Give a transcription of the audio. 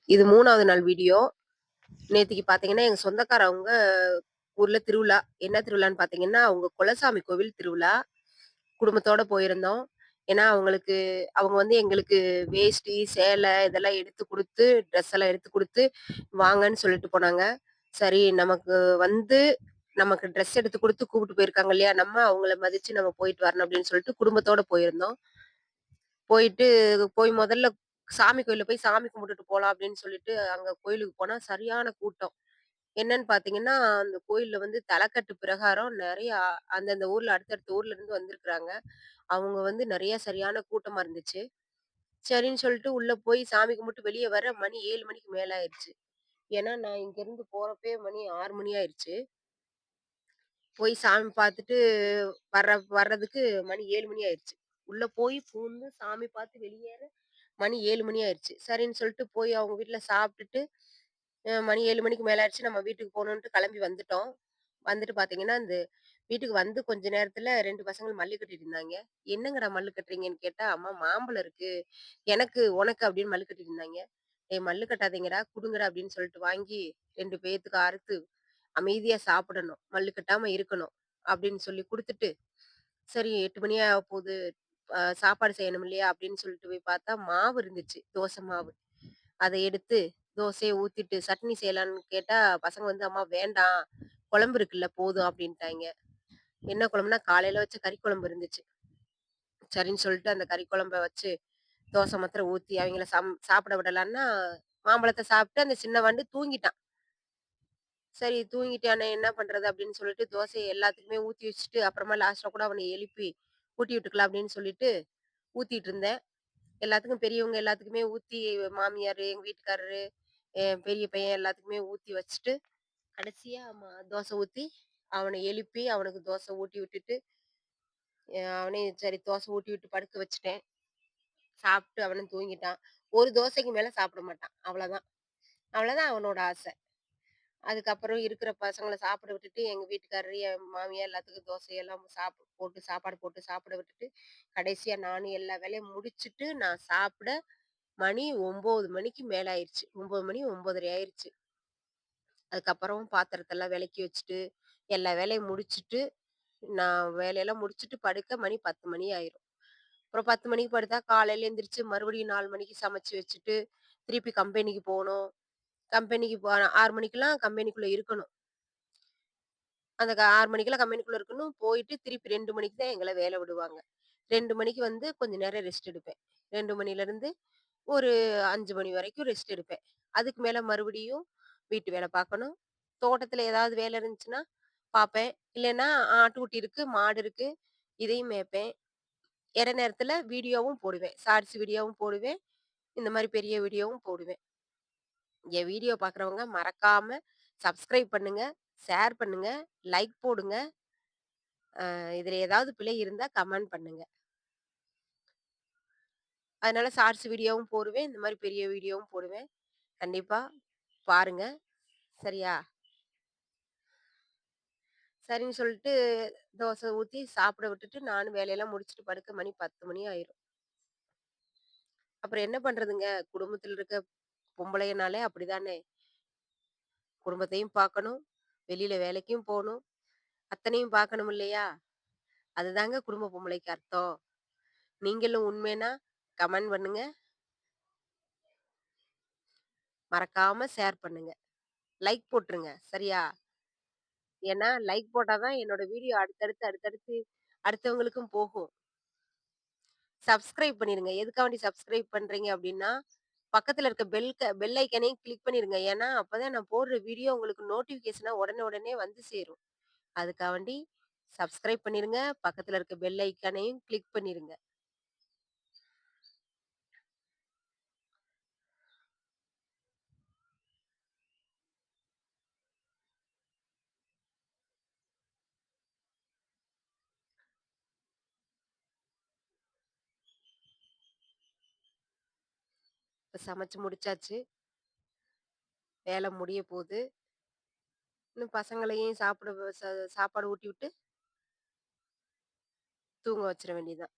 இது 3வது நாள் வீடியோ. நேத்திக்கு பார்த்தீங்கன்னா, எங்க சொந்தக்காரவங்க ஊர்ல திருவிழா. என்ன திருவிழான்னு பார்த்தீங்கன்னா, அவங்க குலசாமி கோவில் திருவிழா. குடும்பத்தோட போயிருந்தோம். ஏன்னா, அவங்க வந்து எங்களுக்கு வேஷ்டி, சேலை இதெல்லாம் எடுத்து குடுத்து, ட்ரெஸ் எல்லாம் எடுத்து குடுத்து, வாங்கன்னு சொல்லிட்டு போனாங்க. சரி நமக்கு வந்து நமக்கு ட்ரெஸ் எடுத்து குடுத்து கூப்பிட்டு போயிருக்காங்க இல்லையா? நம்ம அவங்கள மதிச்சு நம்ம போயிட்டு வரணும் அப்படின்னு சொல்லிட்டு குடும்பத்தோட போயிருந்தோம். போயிட்டு முதல்ல சாமி கோயில்ல போய் சாமி கும்பிட்டுட்டு போலாம் அப்படின்னு சொல்லிட்டு, அங்க கோயிலுக்கு போனா சரியான கூட்டம். என்னன்னு பார்த்தீங்கன்னா, அந்த கோயில்ல வந்து தலக்கட்டு பிரகாரம் நெறைய அந்தந்த ஊர்ல அடுத்தடுத்த ஊர்ல இருந்து வந்திருக்கிறாங்க. அவங்க வந்து நெறைய சரியான கூட்டமா இருந்துச்சு. சரின்னு சொல்லிட்டு உள்ள போய் சாமி கும்பிட்டு வெளிய வர மணி 7 மணிக்கு மேல ஆயிருச்சு. ஏன்னா, நான் இங்கேருந்து போறப்பயே மணி 6 மணி ஆயிருச்சு. போய் சாமி பார்த்துட்டு வர்றதுக்கு மணி 7 மணி ஆயிருச்சு. உள்ள போய் பூந்து சாமி பார்த்து வெளியேற மணி 7 மணி ஆயிருச்சு. சரின்னு சொல்லிட்டு போய் அவங்க வீட்ல சாப்பிட்டுட்டு, மணி 7 மணிக்கு மேல ஆயிருச்சு. நம்ம வீட்டுக்கு போணுன்ட்டு கிளம்பி வந்துட்டோம். வந்துட்டு பார்த்தீங்கன்னா, வீட்டுக்கு வந்து கொஞ்ச நேரத்துல 2 பசங்களும் மல்லு கட்டிட்டு இருந்தாங்க. "என்னங்கடா மல்லு கட்டுறீங்கன்னு?" கேட்டா, "அம்மா மாம்பழம் இருக்கு. எனக்கு, உனக்கு" அப்படின்னு மல்லு கட்டிட்டு இருந்தாங்க. "ஏய் மல்லு கட்டாதீங்கடா, குடுங்கடா" அப்படின்னு சொல்லிட்டு வாங்கி 2 பேத்துக்கு அறுத்து அமைதியா சாப்பிடணும். மல்லு கட்டாம இருக்கணும். அப்படின்னு சொல்லி குடுத்துட்டு, சரி 8 மணி ஆகப்போது. சாப்பாடு செய்யணும் இல்லையா? அப்படின்னு சொல்லிட்டு போய் பார்த்தா, மாவு இருந்துச்சு. தோசை மாவு. அத எடுத்து தோசைய ஊத்திட்டு, சட்னி செய்யலான்னு கேட்டா, பசங்க வந்து, "அம்மா வேண்டாம். குழம்பு இருக்குல்ல போதும்" அப்படின்ட்டாய்ங்க. என்ன குழம்புனா, காலையில வச்ச கறி குழம்பு இருந்துச்சு. சரின்னு சொல்லிட்டு அந்த கறி குழம்ப வச்சு, தோசை மாத்திரம் ஊத்தி அவைங்கள சாப்பிட விடலான்னா, மாம்பழத்த சாப்பிட்டு அந்த சின்னவண்டு தூங்கிட்டான். சரி தூங்கிட்டானே என்ன பண்றது அப்படின்னு சொல்லிட்டு தோசைய எல்லாத்துக்குமே ஊத்தி வச்சுட்டு, அப்புறமா லாஸ்ட்ல கூட அவன எழுப்பி ஊட்டி விட்டுக்கலாம் அப்படின்னு சொல்லிட்டு ஊத்திட்டு இருந்தேன். எல்லாத்துக்கும் பெரியவங்க எல்லாத்துக்குமே ஊத்தி மாமியாரு, எங்க வீட்டுக்காரரு, என் பெரிய பையன் எல்லாத்துக்குமே ஊத்தி வச்சுட்டு, கடைசியா தோசை ஊத்தி, அவன எழுப்பி அவனுக்கு தோசை ஊட்டி விட்டுட்டு, அவனையும் சரி தோசை ஊட்டி விட்டு படுக்க வச்சுட்டேன். சாப்பிட்டு அவனும் தூங்கிட்டான். ஒரு தோசைக்கு மேல சாப்பிட மாட்டான். அவ்வளதான். அவ்வளதான் அவனோட ஆசை. அதுக்கப்புறம் இருக்கிற பசங்கள சாப்பிட விட்டுட்டு, எங்க வீட்டுக்காரரு, என் மாமியார் எல்லாத்துக்கும் தோசையெல்லாம் சாப்பாடு போட்டு சாப்பிட விட்டுட்டு, கடைசியா நானும் எல்லா வேலையும் முடிச்சுட்டு, நான் சாப்பிட மணி 9 மணிக்கு மேல ஆயிருச்சு. 9 மணி 9:30 ஆயிருச்சு. அதுக்கப்புறம் பாத்திரத்தெல்லாம் வெளக்கி வச்சுட்டு, எல்லா வேலையும் முடிச்சுட்டு, நான் வேலையெல்லாம் முடிச்சுட்டு படுக்க மணி 10 மணி ஆயிரும். அப்புறம் 10 மணிக்கு படுத்தா காலையில எந்திரிச்சு மறுபடியும் 4 மணிக்கு சமைச்சு வச்சுட்டு, திருப்பி கம்பெனிக்கு போணும். கம்பெனிக்கு 6 மணிக்கெல்லாம் கம்பெனிக்குள்ள இருக்கணும். அந்த 6 மணிக்கெல்லாம் கம்பெனிக்குள்ள இருக்கணும். போயிட்டு திருப்பி 2 மணிக்கு தான் எங்கள வேல விடுவாங்க. 2 மணிக்கு வந்து கொஞ்ச நேரம் ரெஸ்ட் எடுப்பேன். 2 மணிலருந்து ஒரு 5 மணி வரைக்கும் ரெஸ்ட் எடுப்பேன். அதுக்கு மேல மறுபடியும் வீட்டு வேல பார்க்கணும். தோட்டத்துல ஏதாவது வேலை இருந்துச்சுன்னா பார்ப்பேன். இல்லன்னா ஆட்டுக்குட்டி இருக்கு, மாடு இருக்கு. இதையும் மேய்ப்பேன். நேரத்துல வீடியோவும் போடுவேன். ஷார்ட்ஸ் வீடியோவும் போடுவேன். இந்த மாரி பெரிய வீடியோவும் போடுவேன். என் வீடியோ பார்க்குறவங்க மறக்காம சப்ஸ்கிரைப் பண்ணுங்க, ஷேர் பண்ணுங்க, லைக் போடுங்க. இதுல ஏதாவது பிழை இருந்தா கமெண்ட் பண்ணுங்க. அதனால ஷார்ட்ஸ் வீடியோவும் போடுவேன். இந்த மாரி பெரிய வீடியோவும் போடுவேன். கண்டிப்பா பாருங்க. சரியா? சரின்னு சொல்லிட்டு தோசை ஊத்தி சாப்பிட விட்டுட்டு நானும் வேலையெல்லாம் முடிச்சுட்டு படுக்க மணி 10 மணி ஆயிரும். அப்புறம் என்ன பண்றதுங்க? குடும்பத்துல இருக்க பொம்பளைங்கனாலே அப்படிதானே! குடும்பத்தையும் பார்க்கணும், வெளியில வேலைக்கும் போணும். அத்தனையும் பார்க்கணும் இல்லையா? அதுதாங்க குடும்ப பொம்பளைக்கு அர்த்தம். நீங்களும் உண்மைன்னா கமெண்ட் பண்ணுங்க. மறக்காம ஷேர் பண்ணுங்க. லைக் போட்டுருங்க. சரியா? ஏன்னா லைக் போட்டா தான் என்னோட வீடியோ அடுத்தடுத்து அடுத்தவங்களுக்கும் போகும். சப்ஸ்கிரைப் பண்ணிருங்க. எதுக்காண்டி சப்ஸ்கிரைப் பண்றீங்க அப்டின்னா, பக்கத்துல இருக்க பெல் ஐகானையும் கிளிக் பண்ணிருங்க. ஏன்னா, அப்பதான் நான் போடுற வீடியோ உங்களுக்கு நோட்டிஃபிகேஷனா உடனே உடனே வந்து சேரும். அதுக்காண்டி சப்ஸ்கிரைப் பண்ணிருங்க. பக்கத்துல இருக்க பெல் ஐகானையும் கிளிக் பண்ணிருங்க. இப்ப சமைச்சு முடிச்சாச்சு. வேல முடிய போது. இன்னும் பசங்களையும் சாப்பாடு ஊட்டி விட்டு தூங்க வச்சிர வேண்டியது தான்.